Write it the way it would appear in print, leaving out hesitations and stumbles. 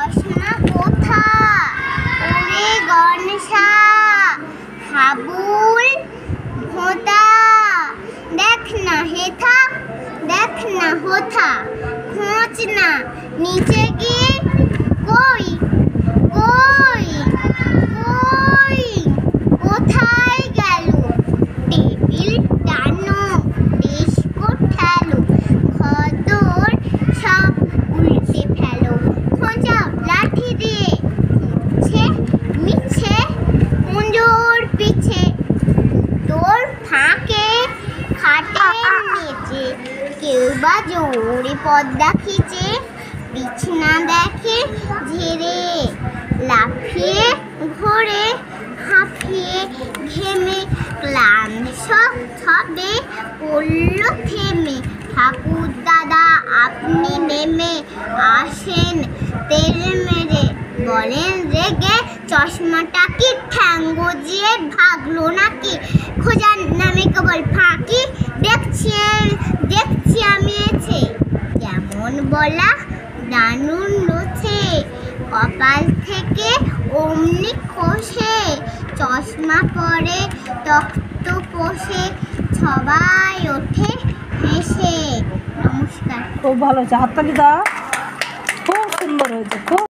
চশমা কোথা ওরে গনসা হাবুল হোতা দেখ না হেথা দেখ না হোথা খোঁজ না নিচে গিয়ে কই কই কই কোথায় গেল টেবিল টানো ডিস্কো ঠেলো ঘর সব উল্টে ফেলো খোঁজাও লাঠি দিয়ে খুঁজছে মিছে কুঞ্জোর পিছে তোর ফাঁকে খাটের নিচে কেউ বা জোরে পর্দা খিচে বিছনা দেখে ঝেড়ে লাফিয়ে ঘোরে হাঁফিয়ে ঘেমে ক্লান্ত সব ছবে পড়ল থেমে ঠাকুর দাদা আপনি নেমে আসেন তেল মেরে বলেন রেগে চশমাটা কি ঠ্যাং গজিয়ে ভাগলো নাকি খোঁজার নামে কেবল ফাঁকি দেখছি আমি এসে কেমন বলা দানুন নোছে কপাল থেকে অমনি খসে চশমা পরে তক্ত পোষে সবাই ওঠে হেসে। নমস্কার। খুব ভালো হয়েছে, হাততালি দাও। খুব সুন্দর হয়েছে। খুব